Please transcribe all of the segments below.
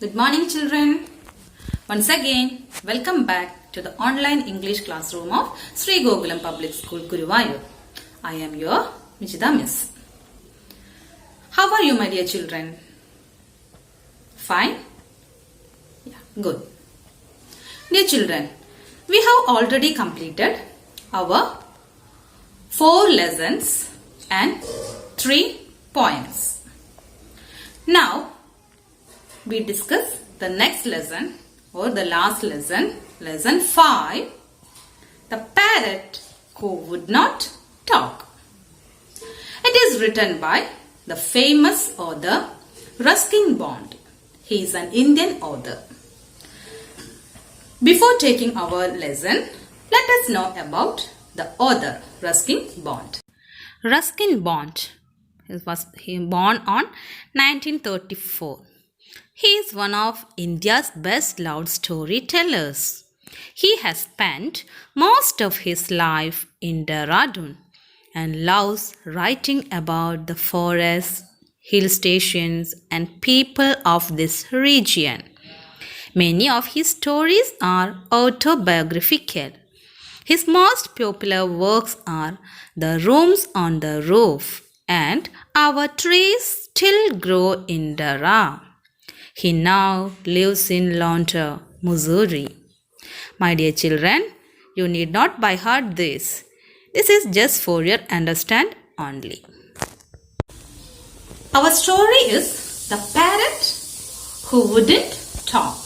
Good morning, children. Once again, welcome back to the online English classroom of Sri Gokulam Public School, Guruvayur. I am your Michita Miss. How are you, my dear children? Fine? Yeah, good. Dear children, we have already completed our 4 lessons and 3 poems. Now, we discuss the next lesson or the last lesson, lesson 5, the parrot who would not talk. It is written by the famous author Ruskin Bond. He is an Indian author. Before taking our lesson, let us know about the author Ruskin Bond. Ruskin Bond was born on 1934. He is one of India's best loved storytellers. He has spent most of his life in Dehradun and loves writing about the forests, hill stations, and people of this region. Many of his stories are autobiographical. His most popular works are The Rooms on the Roof and Our Trees Still Grow in Dara. He now lives in Launter, Missouri. My dear children, you need not by heart this. This is just for your understand only. Our story is The Parrot Who Wouldn't Talk.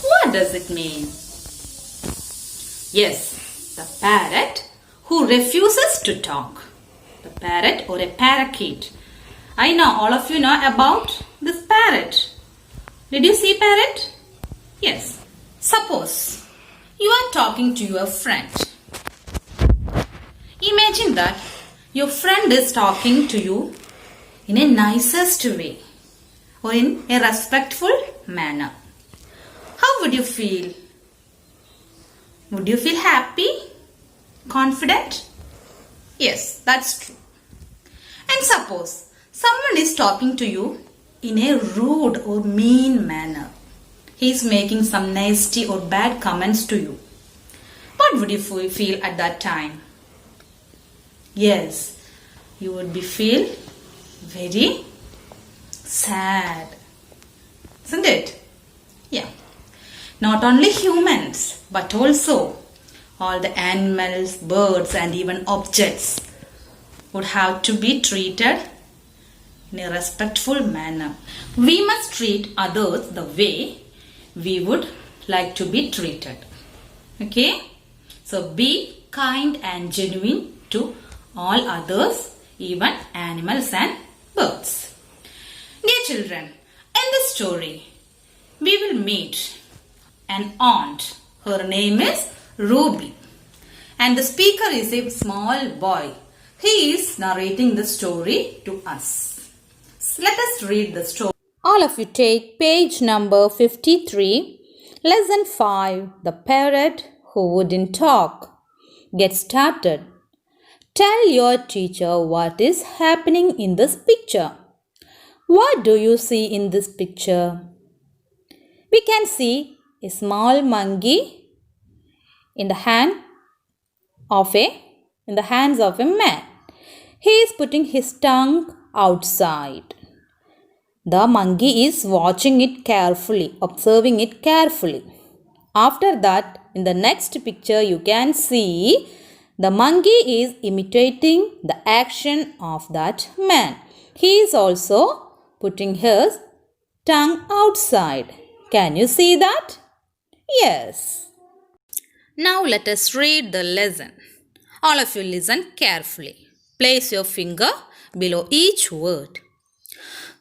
What does it mean? Yes, the parrot who refuses to talk. The parrot or a parakeet. I know all of you know about this parrot. Did you see parrot? Yes. Suppose you are talking to your friend. Imagine that your friend is talking to you in a nicest way or in a respectful manner. How would you feel? Would you feel happy? Confident? Yes, that's true. And suppose someone is talking to you in a rude or mean manner. He is making some nasty or bad comments to you. What would you feel at that time? Yes, you would feel very sad. Isn't it? Yeah. Not only humans, but also all the animals, birds, and even objects would have to be treated in a respectful manner. We must treat others the way we would like to be treated. Okay? So be kind and genuine to all others, even animals and birds. Dear children, in this story, we will meet an aunt. Her name is Ruby. And the speaker is a small boy. He is narrating the story to us. Let us read the story. All of you take page number 53, lesson 5, The Parrot Who Wouldn't Talk. Get started. Tell your teacher what is happening in this picture. What do you see in this picture? We can see a small monkey in the hands of a man. He is putting his tongue outside. The monkey is watching it carefully, observing it carefully. After that, in the next picture, you can see the monkey is imitating the action of that man. He is also putting his tongue outside. Can you see that? Yes. Now let us read the lesson. All of you listen carefully. Place your finger below each word.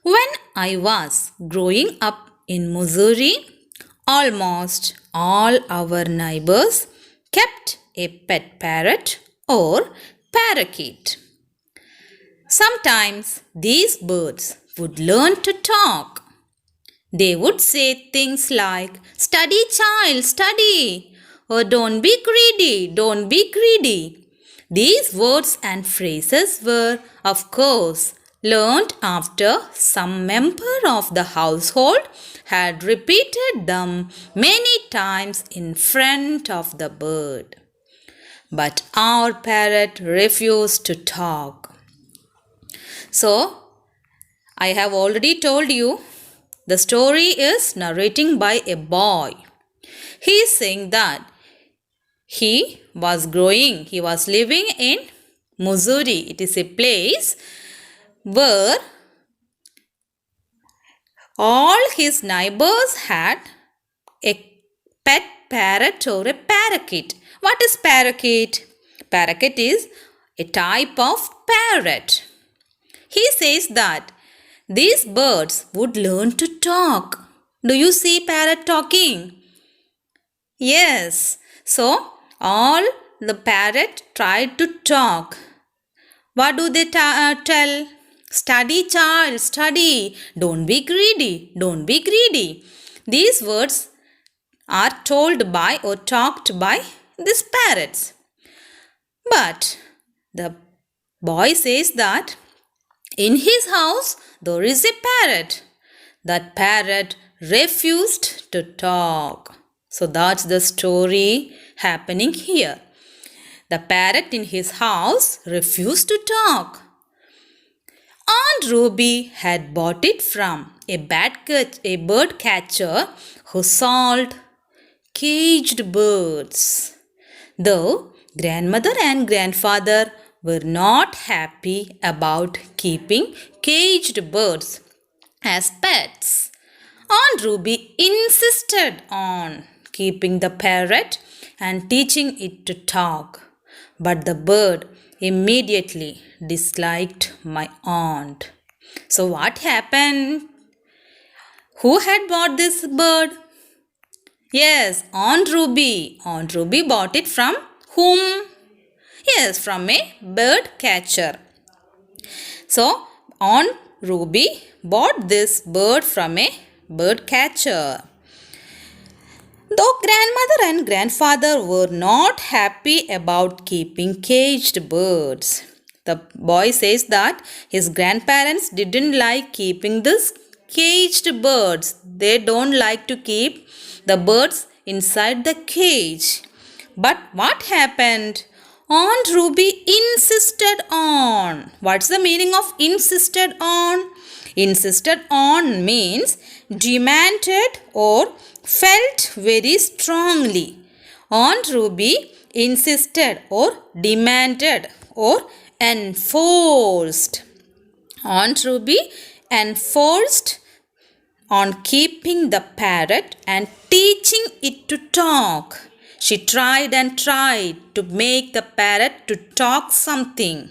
When I was growing up in Missouri, almost all our neighbors kept a pet parrot or parakeet. Sometimes these birds would learn to talk. They would say things like, "Study, child, study," or "Don't be greedy, don't be greedy." These words and phrases were, of course, learned after some member of the household had repeated them many times in front of the bird. But our parrot refused to talk. So, I have already told you the story is narrating by a boy. He is saying that he was living in Missouri. It is a place where all his neighbors had a pet parrot or a parakeet. What is parakeet? Parakeet is a type of parrot. He says that these birds would learn to talk. Do you see parrot talking? Yes. So, all the parrot tried to talk. What do they tell? Study, child, study. Don't be greedy. Don't be greedy. These words are told by or talked by these parrots. But the boy says that in his house there is a parrot. That parrot refused to talk. So that's the story happening here. The parrot in his house refused to talk. Aunt Ruby had bought it from a bird catcher who sold caged birds. Though grandmother and grandfather were not happy about keeping caged birds as pets, Aunt Ruby insisted on keeping the parrot and teaching it to talk. But the bird immediately disliked my aunt. So, what happened? Who had bought this bird? Yes, Aunt Ruby. Aunt Ruby bought it from whom? Yes, from a bird catcher. So, Aunt Ruby bought this bird from a bird catcher. Though grandmother and grandfather were not happy about keeping caged birds, the boy says that his grandparents didn't like keeping this caged birds. They don't like to keep the birds inside the cage. But what happened? Aunt Ruby insisted on. What's the meaning of insisted on? Insisted on means demanded or felt very strongly. Aunt Ruby insisted or demanded or enforced. Aunt Ruby enforced on keeping the parrot and teaching it to talk. She tried and tried to make the parrot to talk something.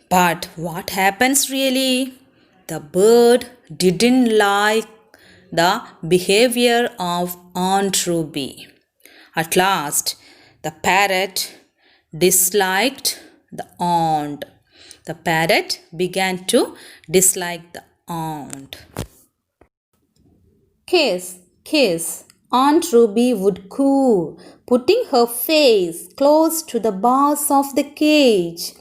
But what happens really? The bird didn't like the behavior of Aunt Ruby. At last, the parrot disliked the aunt. The parrot began to dislike the aunt. Kiss, kiss, Aunt Ruby would coo, putting her face close to the bars of the cage.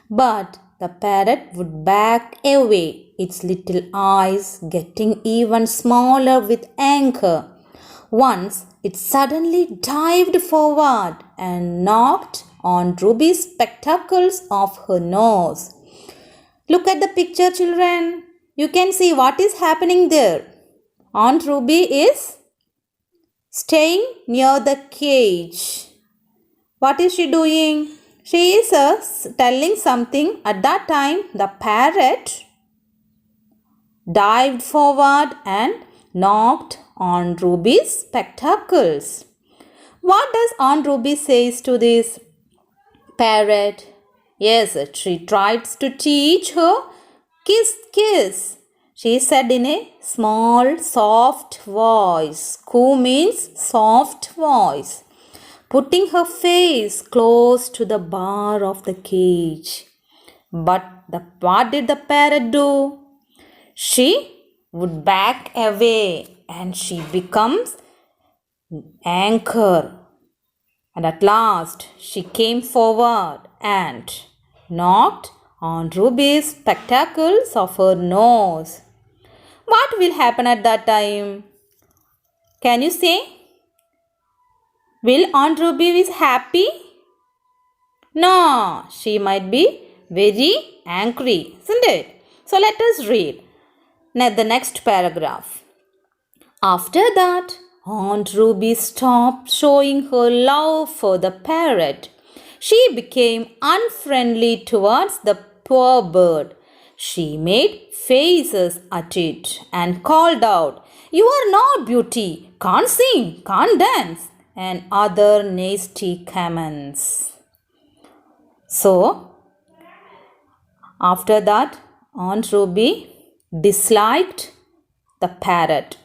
But the parrot would back away, its little eyes getting even smaller with anger. Once it suddenly dived forward and knocked Aunt Ruby's spectacles off her nose. Look at the picture, children. You can see what is happening there. Aunt Ruby is staying near the cage. What is she doing? She is telling something. At that time, the parrot dived forward and knocked Aunt Ruby's spectacles. What does Aunt Ruby says to this parrot? Yes, she tries to teach her kiss, kiss. She said in a small, soft voice. Coo means soft voice. Putting her face close to the bar of the cage. But what did the parrot do? She would back away and she becomes anchor. And at last she came forward and knocked on Ruby's spectacles of her nose. What will happen at that time? Can you say? Will Aunt Ruby be happy? No, she might be very angry, isn't it? So let us read the next paragraph. After that, Aunt Ruby stopped showing her love for the parrot. She became unfriendly towards the poor bird. She made faces at it and called out, "You are not beauty, can't sing, can't dance," and other nasty comments. So, after that, Aunt Ruby disliked the parrot.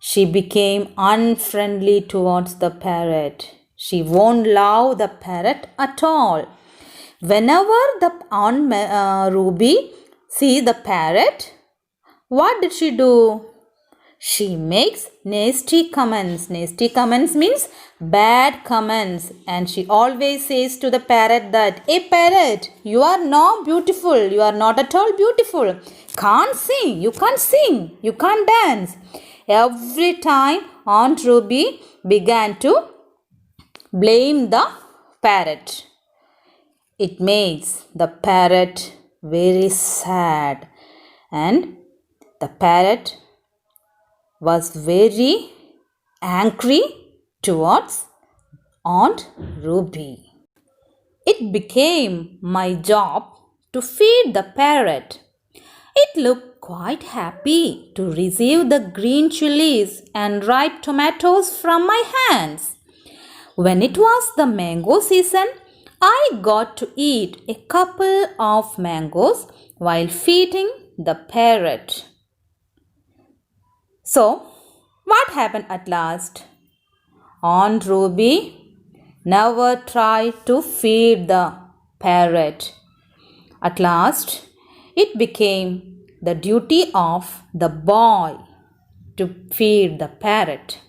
She became unfriendly towards the parrot. She won't love the parrot at all. Whenever the Aunt Ruby sees the parrot, what did she do? She makes nasty comments. Nasty comments means bad comments. And she always says to the parrot that, "Hey parrot, you are not beautiful. You are not at all beautiful. Can't sing. You can't sing. You can't dance." Every time Aunt Ruby began to blame the parrot. It makes the parrot very sad, and the parrot was very angry towards Aunt Ruby. It became my job to feed the parrot. It looked quite happy to receive the green chilies and ripe tomatoes from my hands. When it was the mango season, I got to eat a couple of mangoes while feeding the parrot. So, what happened at last? Aunt Ruby never tried to feed the parrot. At last, it became the duty of the boy to feed the parrot.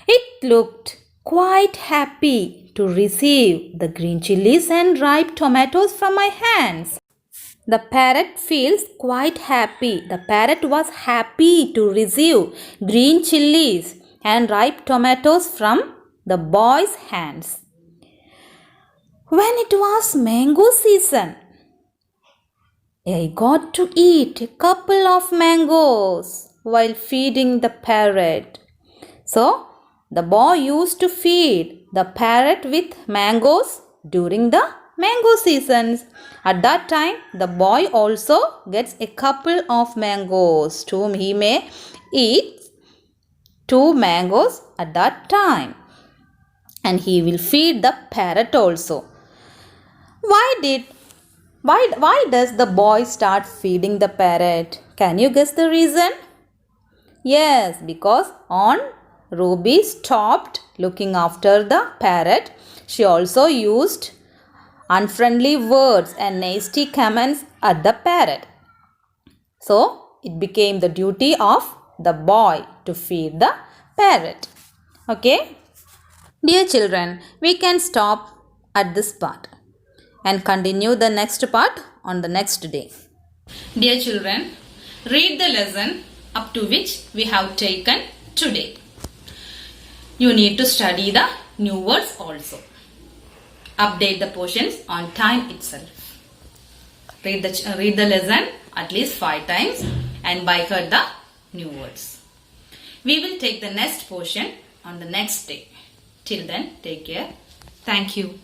It looked quite happy to receive the green chilies and ripe tomatoes from my hands. The parrot feels quite happy. The parrot was happy to receive green chilies and ripe tomatoes from the boy's hands. When it was mango season, I got to eat a couple of mangoes while feeding the parrot. So, the boy used to feed the parrot with mangoes during the mango seasons. At that time, the boy also gets a couple of mangoes. He may eat 2 mangoes at that time. And he will feed the parrot also. Why does the boy start feeding the parrot? Can you guess the reason? Yes, because Aunt Ruby stopped looking after the parrot. She also used unfriendly words and nasty comments at the parrot. So, it became the duty of the boy to feed the parrot. Okay? Dear children, we can stop at this part and continue the next part on the next day. Dear children, read the lesson up to which we have taken today. You need to study the new words also. Update the portions on time itself. Read the lesson at least 5 times and by heart the new words. We will take the next portion on the next day. Till then, take care. Thank you.